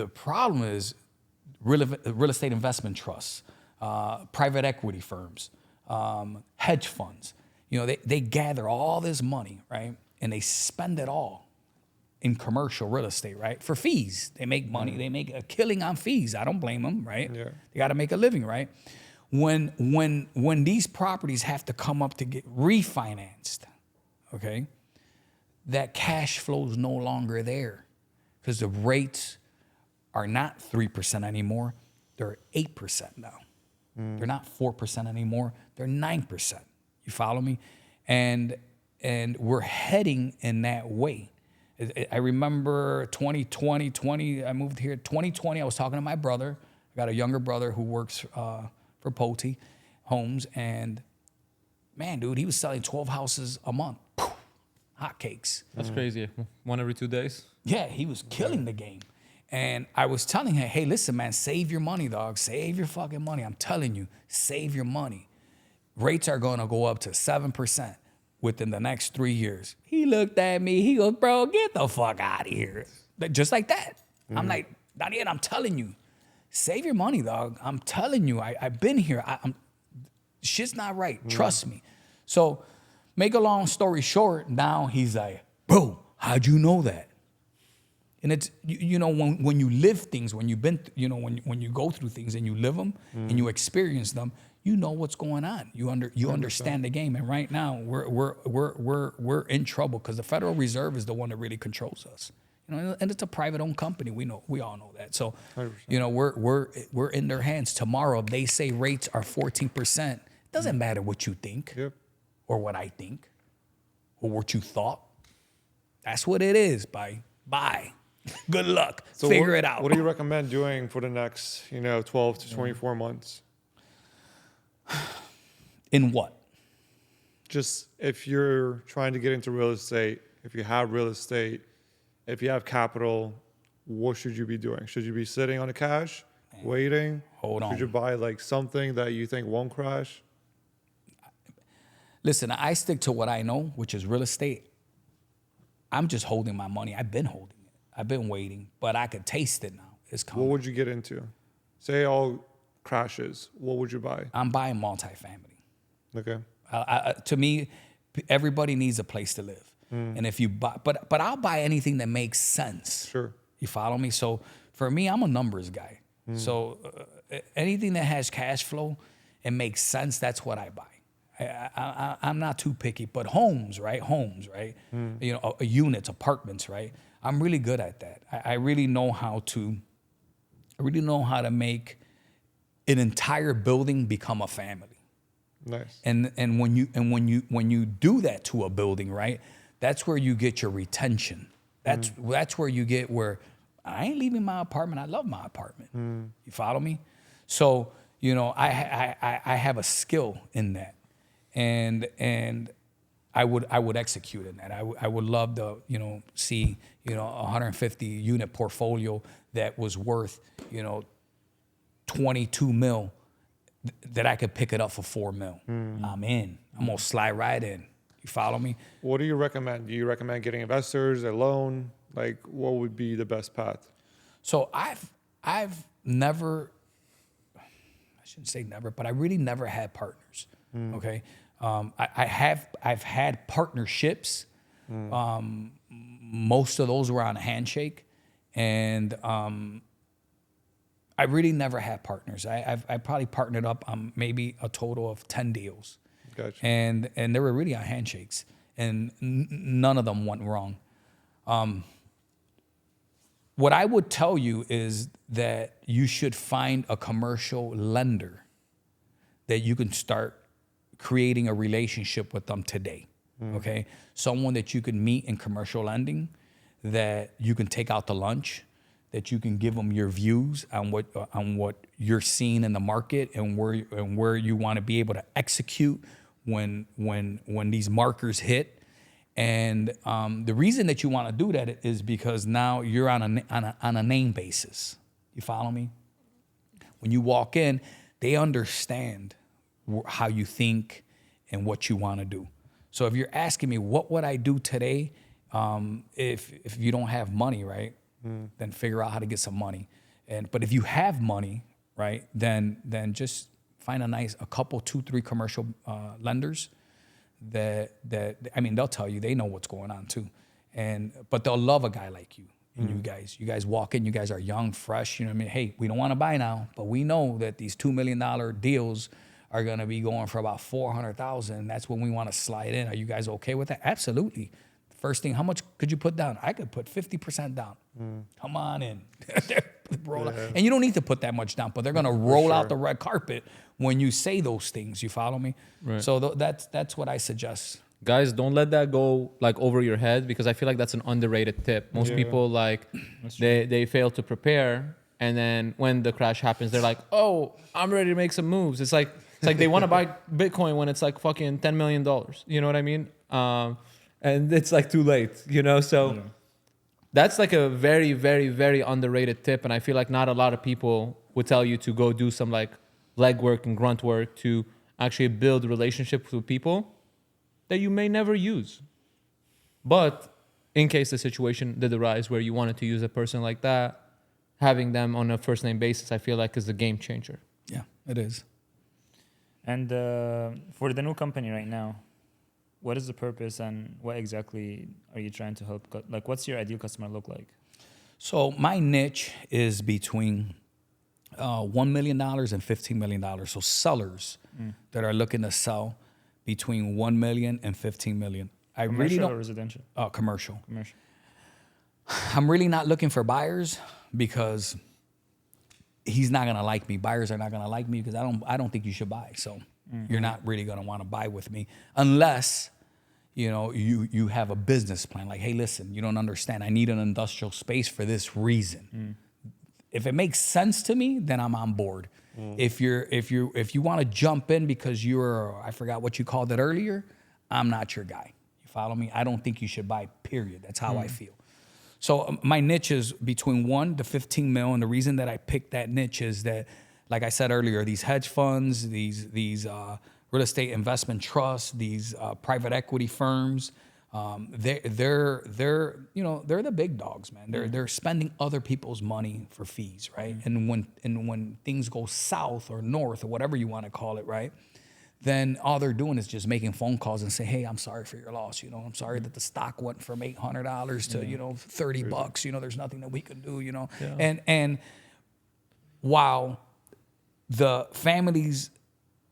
problem is real estate investment trusts, private equity firms, hedge funds. They gather all this money, right? And they spend it all in commercial real estate, right? For fees. They make money. They make a killing on fees. I don't blame them, right? Yeah. They got to make a living, right? When these properties have to come up to get refinanced, okay, that cash flow is no longer there because the rates are not 3% anymore. They're 8% now. They're not 4% anymore. They're 9%. You follow me? And we're heading in that way. I remember 2020, I moved here. 2020, I was talking to my brother. I got a younger brother who works for Pulte Homes. And man, dude, he was selling 12 houses a month. Hotcakes. That's crazy. One every 2 days. Yeah, he was killing the game. And I was telling him, hey, listen, man, save your money, dog. Save your fucking money. I'm telling you, save your money. Rates are going to go up to 7% within the next 3 years. He looked at me. He goes, bro, get the fuck out of here. Just like that. I'm like, Daniel, I'm telling you, save your money, dog. I'm telling you, I've been here. Shit's not right. Trust me. So make a long story short, now he's like, bro, how'd you know that? And it's, when you live things, when you've been, when you go through things and you live them and you experience them, you know what's going on. You understand the game. And right now we're in trouble because the Federal Reserve is the one that really controls us. And it's a private owned company. We all know that. So, 100%. We're in their hands. Tomorrow, if they say rates are 14%, it doesn't matter what you think or what I think or what you thought. That's what it is. Bye. Good luck. So Figure it out. What do you recommend doing for the next, 12 to 24 months? In what? Just if you're trying to get into real estate, if you have real estate, if you have capital, what should you be doing? Should you be sitting on the cash, waiting? Hold on. Should you buy something that you think won't crash? Listen, I stick to what I know, which is real estate. I'm just holding my money. I've been holding it. I've been waiting, but I could taste it now. It's coming. What would you get into? Say all crashes, what would you buy? I'm buying multifamily. Okay. To me, everybody needs a place to live. And if you buy, but I'll buy anything that makes sense. Sure. You follow me? So for me, I'm a numbers guy. So anything that has cash flow and makes sense, that's what I buy. I'm not too picky, but homes, right? You know, units, apartments, right? I'm really good at that. I really know how to make an entire building become a family. Nice. And when you do that to a building, right? That's where you get your retention. That's where you get where I ain't leaving my apartment. I love my apartment. You follow me? So, you know, I have a skill in that. And I would execute in that. I would love to, you know, see, you know, a 150 unit portfolio that was worth, you know, 22 mil that I could pick it up for 4 mil. I'm in. I'm gonna slide right in. You follow me? What do you recommend? Do you recommend getting investors, a loan? Like, what would be the best path? So I've never, I shouldn't say never, but I really never had partners. Okay, I've had partnerships. Most of those were on a handshake, and I really never had partners. I probably partnered up on maybe a total of 10 deals. Gotcha. And they were really on handshakes, and none of them went wrong. What I would tell you is that you should find a commercial lender that you can start creating a relationship with them today, okay? Someone that you can meet in commercial lending, that you can take out to lunch, that you can give them your views on what you're seeing in the market and where you want to be able to execute when these markers hit. And the reason that you want to do that is because now you're on a name basis. You follow me? When you walk in, they understand how you think and what you want to do. So if you're asking me, what would I do today if you don't have money, right? Then figure out how to get some money. But if you have money, right, then just find a couple, 2-3 commercial lenders that I mean, they'll tell you, they know what's going on too. But they'll love a guy like you. And you guys walk in, you guys are young, fresh, you know what I mean? Hey, we don't want to buy now, but we know that these $2 million deals are going to be going for about $400,000. That's when we want to slide in. Are you guys okay with that? Absolutely. First thing, how much could you put down? I could put 50% down. Come on in. Roll out. And you don't need to put that much down, but they're going to roll out the red carpet when you say those things. You follow me? Right. So that's what I suggest. Guys, don't let that go like over your head, because I feel like that's an underrated tip. Most people like they fail to prepare, and then when the crash happens, they're like, "Oh, I'm ready to make some moves." It's like they want to buy Bitcoin when it's like fucking $10 million. You know what I mean? And it's like too late, you know? So that's like a very, very, very underrated tip. And I feel like not a lot of people would tell you to go do some like legwork and grunt work to actually build relationships with people that you may never use. But in case the situation did arise where you wanted to use a person like that, having them on a first name basis, I feel like is a game changer. Yeah, it is. And for the new company right now, what is the purpose and what exactly are you trying to help? Like, what's your ideal customer look like? So my niche is between $1 million and $15 million. So sellers that are looking to sell between 1 million and 15 million. I Commercial really don't. or residential? Commercial. Commercial. I'm really not looking for buyers because he's not gonna like me. Buyers are not gonna like me because I don't think you should buy. So you're not really gonna want to buy with me unless you have a business plan. Like, hey, listen, you don't understand. I need an industrial space for this reason. If it makes sense to me, then I'm on board. If you want to jump in because I forgot what you called it earlier, I'm not your guy. You follow me? I don't think you should buy, period. That's how I feel. So my niche is between 1 to 15 mil. And the reason that I picked that niche is that, like I said earlier, these hedge funds, these real estate investment trusts, these private equity firms, they're you know, they're the big dogs, man. They're spending other people's money for fees, right? And when things go south or north or whatever you want to call it, right? Then all they're doing is just making phone calls and say, hey, I'm sorry for your loss. You know, I'm sorry that the stock went from $800 to, you know, $30. You know, there's nothing that we can do, you know. And while the families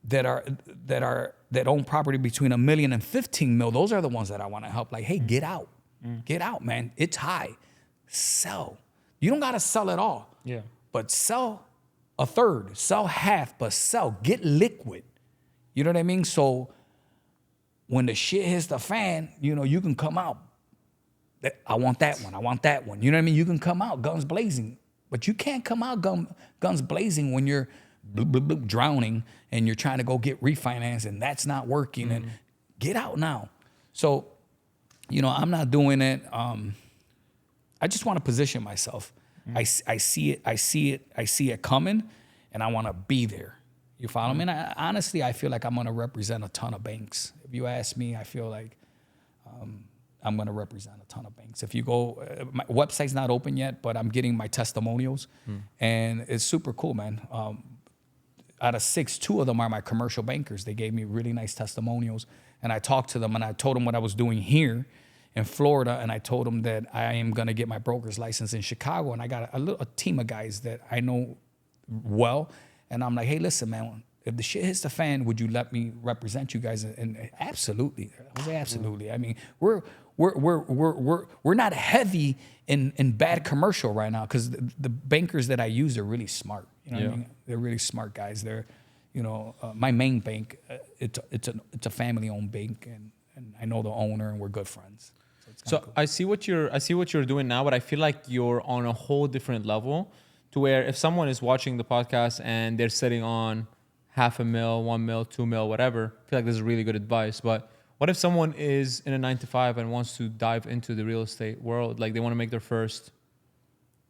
that own property between $1 million and $15 million, those are the ones that I want to help. Like, hey, get out. Get out, man. It's high. Sell. You don't got to sell it all. Yeah. But sell a third, sell half, but sell. Get liquid. You know what I mean? So when the shit hits the fan, you know, you can come out. I want that one. I want that one. You know what I mean? You can come out guns blazing, but you can't come out guns blazing when you're drowning and you're trying to go get refinanced and that's not working. And get out now. So, you know, I'm not doing it. I just want to position myself. I see it coming, and I want to be there. You follow me? And honestly, I feel like I'm going to represent a ton of banks. If you ask me, I feel like I'm going to represent a ton of banks. If you go, my website's not open yet, but I'm getting my testimonials, and it's super cool, man. Out of 6, 2 of them are my commercial bankers. They gave me really nice testimonials, and I talked to them, and I told them what I was doing here in Florida, and I told them that I am going to get my broker's license in Chicago, and I got a team of guys that I know well. And I'm like, hey, listen, man, if the shit hits the fan, would you let me represent you guys? And absolutely, I was like, absolutely. I mean, we're not heavy in bad commercial right now because the bankers that I use are really smart. You know what I mean? They're really smart guys. They're, you know, my main bank, it's a family-owned bank, and I know the owner, and we're good friends. So cool. I see what you're doing now, but I feel like you're on a whole different level. To where if someone is watching the podcast and they're sitting on $500,000, $1 million, $2 million, whatever, I feel like this is really good advice. But what if someone is in a 9-to-5 and wants to dive into the real estate world? Like they want to make their first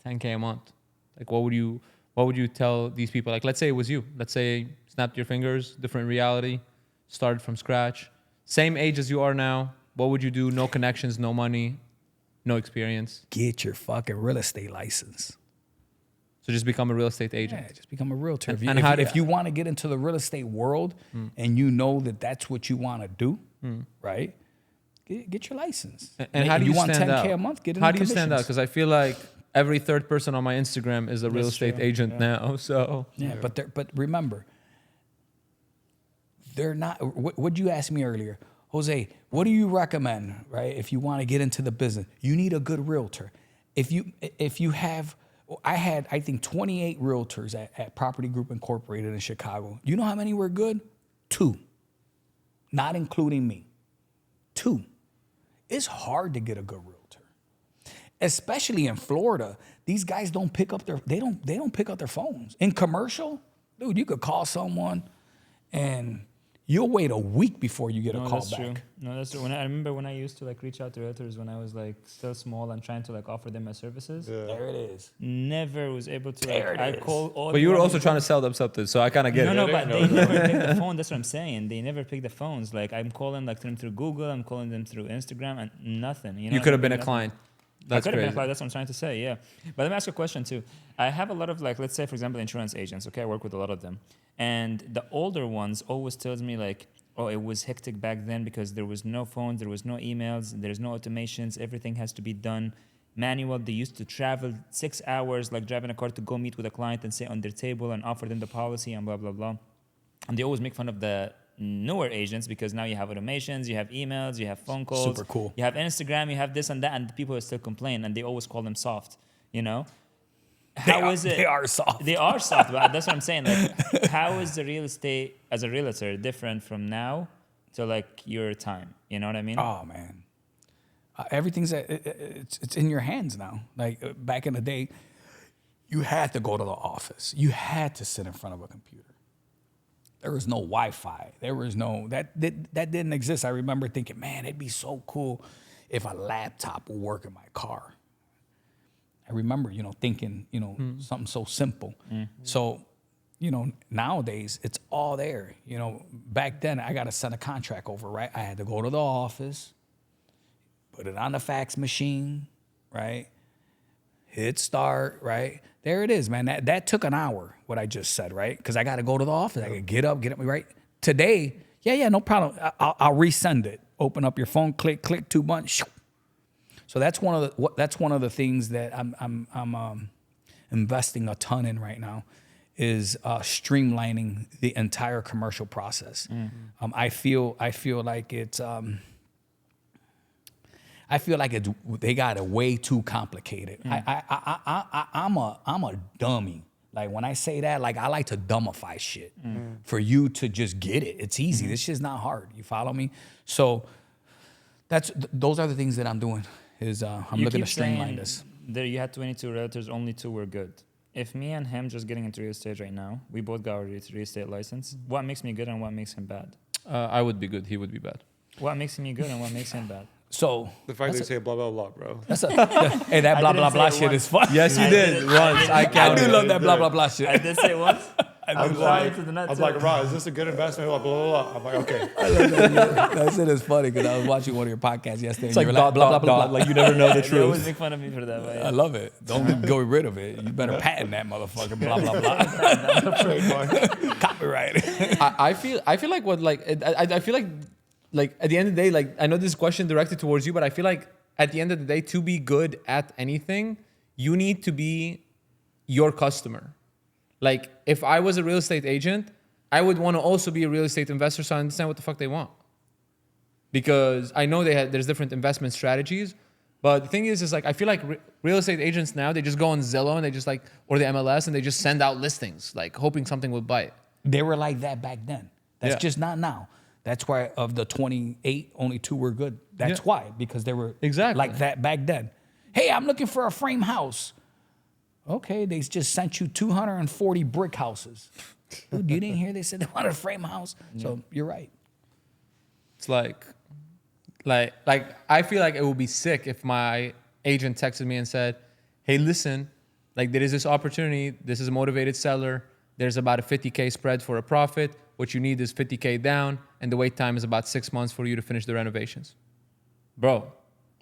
$10K a month. Like what would you tell these people? Like let's say it was you. Let's say snapped your fingers, different reality, started from scratch, same age as you are now. What would you do? No connections, no money, no experience. Get your fucking real estate license. So just become a real estate agent. Yeah, just become a realtor. If you want to get into the real estate world and you know that that's what you want to do, right? Get your license. And how do you want stand 10K out? a month? Get How do you stand out? Because I feel like every third person on my Instagram is a real estate agent now. So yeah, but remember, they're not. What you asked me earlier, Jose? What do you recommend? Right? If you want to get into the business, you need a good realtor. If you have. I had, I think, 28 realtors at Property Group Incorporated in Chicago. You know how many were good? 2. Not including me. 2. It's hard to get a good realtor. Especially in Florida. These guys don't pick up they don't pick up their phones. In commercial, dude, you could call someone and you'll wait a week before you get a call back. True. No, that's true. I remember when I used to like reach out to realtors when I was like still small and trying to like offer them my services. Yeah. There it is. Never was able to There like. it I is. call all. But you were the also ones- trying to sell them something, so I kind of get it. No, but they never pick the phone. That's what I'm saying. They never pick the phones. Like I'm calling like them through Google. I'm calling them through Instagram, and nothing. You know, You could have been a nothing. client. I That's could have been crazy. applied. That's what I'm trying to say. Yeah, but let me ask you a question too. I have a lot of like, let's say for example, insurance agents. Okay, I work with a lot of them, and the older ones always tells me like, oh, it was hectic back then because there was no phones, there was no emails, there's no automations. Everything has to be done manual. They used to travel 6 hours, like driving a car to go meet with a client and sit on their table and offer them the policy and blah blah blah. And they always make fun of the newer agents because now you have automations, you have emails, you have phone calls, Super cool. you have Instagram, you have this and that, and people still complain, and they always call them soft. You know, how is it? They are soft. They are soft, but that's what I'm saying. Like, how is the real estate as a realtor different from now to like your time? You know what I mean? Oh man, everything's it's in your hands now. Like back in the day, you had to go to the office. You had to sit in front of a computer. There was no Wi-Fi. There was no that didn't exist. I remember thinking, man, it'd be so cool if a laptop would work in my car. I remember, thinking, something so simple. Mm-hmm. So, nowadays it's all there. Back then I got to send a contract over, right? I had to go to the office. put it on the fax machine, right? Hit start, right? There it is, man. That took an hour, what I just said, right? Because I got to go to the office. I got to get up, right? Today, yeah, no problem. I'll resend it. Open up your phone, click 2 buttons. Shoo. So that's one of the things that I'm investing a ton in right now, is streamlining the entire commercial process. I feel like it's they got it way too complicated. I'm a dummy. Like when I say that, like I like to dumbify shit for you to just get it. It's easy. This shit's not hard. You follow me? So those are the things that I'm doing. Is I'm You looking to keep streamline saying this. There you had 22 realtors, only 2 were good. If me and him just getting into real estate right now, we both got our real estate license, what makes me good and what makes him bad? I would be good. He would be bad. What makes me good and what makes him bad? So The fact that you say blah, blah, blah, bro. hey, that blah I blah didn't blah say it shit once. is fun. Yes, you did once. I I counted. do love that blah blah blah shit. I did say it once. I was lying like, to the net I was too. like, Rod, is this a good investment? Blah, blah, blah, blah. I'm like, okay. That shit is funny because I was watching one of your podcasts yesterday. It's and like you were dot, blah, dot, blah, blah, dot. Like you never know the They always truth. make fun of me for that. But I yeah. love it. Don't go rid of it. You better patent that motherfucker. Blah blah blah. Trademark. Copyright. I feel like what I feel like at the end of the day, like I know this question directed towards you, but I feel like at the end of the day, to be good at anything, you need to be your customer. Like if I was a real estate agent, I would want to also be a real estate investor, so I understand what the fuck they want. Because I know there's different investment strategies, but the thing is like I feel like real estate agents now, they just go on Zillow and they just like, or the MLS, and they just send out listings, like hoping something will bite. They were like that back then. That's Yeah. just not now. That's why of the 28, only 2 were good. That's Yeah. why, because they were Exactly. like that back then. Hey, I'm looking for a frame house. Okay, they just sent you 240 brick houses. Dude, you didn't hear they said they wanted a frame house? So you're right. It's like I feel like it would be sick if my agent texted me and said, "Hey, listen, like there is this opportunity. This is a motivated seller. There's about a 50K spread for a profit. What you need is 50K down, and the wait time is about 6 months for you to finish the renovations." Bro,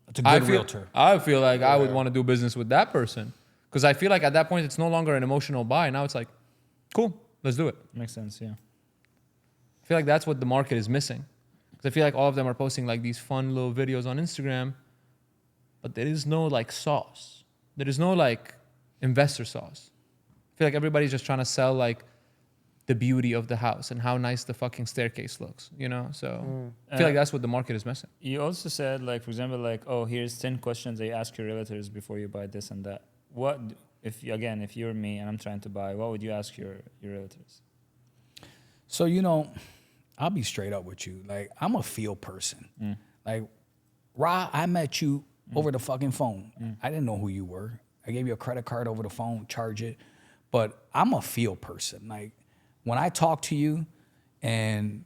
That's a good realtor. I feel like I would want to do business with that person because I feel like at that point it's no longer an emotional buy. Now it's like, cool, let's do it. Makes sense, yeah. I feel like that's what the market is missing. Because I feel like all of them are posting like these fun little videos on Instagram, but there is no like sauce. There is no like investor sauce. I feel like everybody's just trying to sell like the beauty of the house and how nice the fucking staircase looks, you know? So I feel like that's what the market is missing. You also said, like, for example, like, oh, here's 10 questions they ask your realtors before you buy this and that. What, if you're me and I'm trying to buy, what would you ask your realtors? So, I'll be straight up with you. Like, I'm a feel person. Like, Ra, I met you over the fucking phone. I didn't know who you were. I gave you a credit card over the phone, charge it. But I'm a feel person. Like, when I talk to you and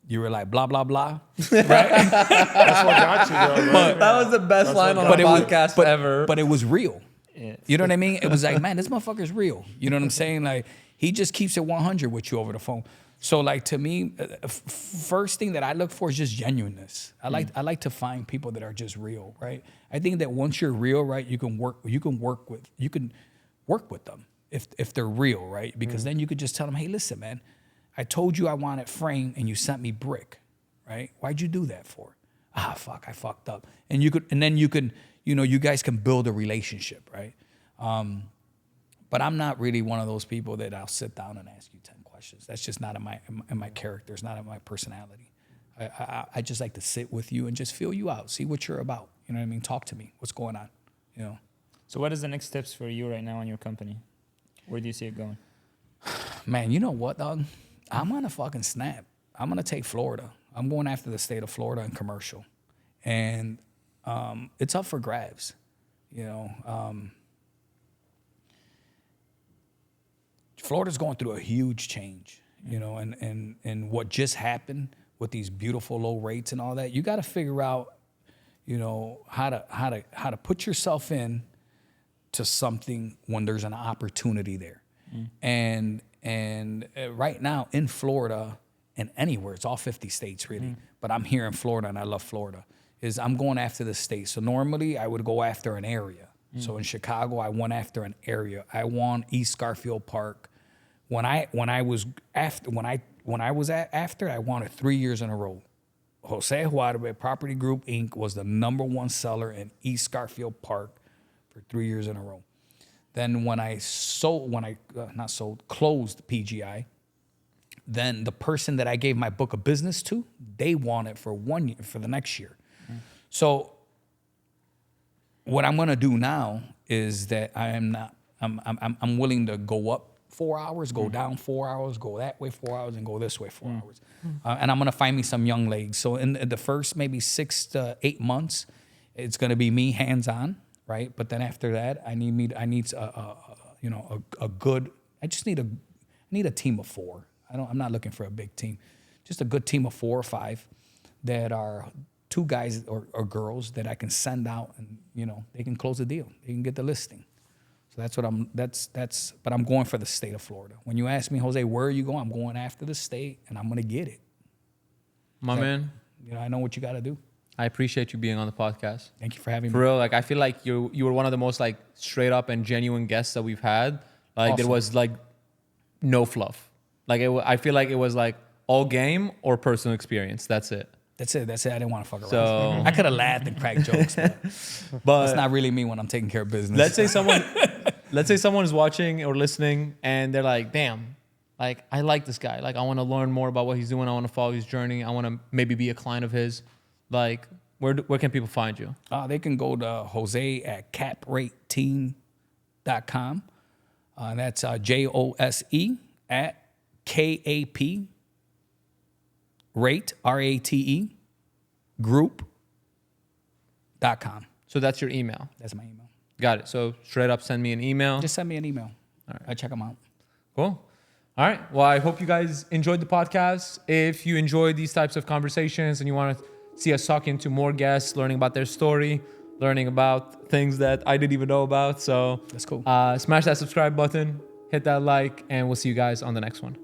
you were like, blah, blah, blah, That's what got you, bro. Right? That was the best line on a podcast ever. but it was real. Yeah. You know what I mean? It was like, man, this motherfucker's real. You know what I'm saying? Like, he just keeps it 100 with you over the phone. So, like, to me, first thing that I look for is just genuineness. I like to find people that are just real, right? I think that once you're real, right, you can work with them if they're real, right? Because then you could just tell them, hey, listen, man, I told you I wanted frame and you sent me brick, right? Why'd you do that for? Fuck, I fucked up. And then you guys can build a relationship, right? But I'm not really one of those people that I'll sit down and ask you 10 questions. That's just not in my character. It's not in my personality. I just like to sit with you and just feel you out, see what you're about. You know what I mean? Talk to me. What's going on? You know? So what is the next steps for you right now in your company? Where do you see it going? Man, you know what, dog? I'm gonna fucking snap. I'm gonna take Florida. I'm going after the state of Florida in commercial. And it's up for grabs. Florida's going through a huge change, and what just happened with these beautiful low rates and all that. You got to figure out, how to put yourself in to something when there's an opportunity there. And right now in Florida and anywhere, it's all 50 states really, but I'm here in Florida and I love Florida. is I'm going after the state. So normally I would go after an area. So in Chicago, I went after an area. I won East Garfield Park. When I was after, I won it 3 years in a row. Jose Juarez Property Group Inc. was the #1 seller in East Garfield Park for 3 years in a row. Then when I closed PGI, then the person that I gave my book of business to, they won it for 1 year, for the next year. So what I'm gonna do now is that I'm willing to go up 4 hours, go down 4 hours, go that way 4 hours, and go this way 4 hours. And I'm gonna find me some young legs. So in the first maybe 6 to 8 months, it's gonna be me hands on, right? But then after that, I need a good. I need a team of 4. I'm not looking for a big team, just a good team of 4 or 5 that are 2 guys or girls that I can send out, and they can close the deal. They can get the listing. So that's what but I'm going for the state of Florida. When you ask me, Jose, where are you going? I'm going after the state, and I'm gonna get it. My man, I know what you got to do. I appreciate you being on the podcast. Thank you for having me. For real, like I feel like you were one of the most like straight up and genuine guests that we've had. Like there Awesome. was like no fluff. Like I feel like it was like all game or personal experience. That's it. That's it. I didn't want to fuck around. So- I could have laughed and cracked jokes, but But it's not really me when I'm taking care of business. let's say someone is watching or listening and they're like, damn, like I like this guy. Like I want to learn more about what he's doing. I want to follow his journey. I want to maybe be a client of his. Like where can people find you? They can go to Jose at caprateteam.com. That's JOSE at KAP rate, RATE, group.com. So that's your email. That's my email. Got it. So straight up send me an email. Just send me an email. All right. I check them out. Cool. All right. Well, I hope you guys enjoyed the podcast. If you enjoyed these types of conversations and you want to see us talking to more guests, learning about their story, learning about things that I didn't even know about. So That's cool. Smash that subscribe button, hit that like, and we'll see you guys on the next one.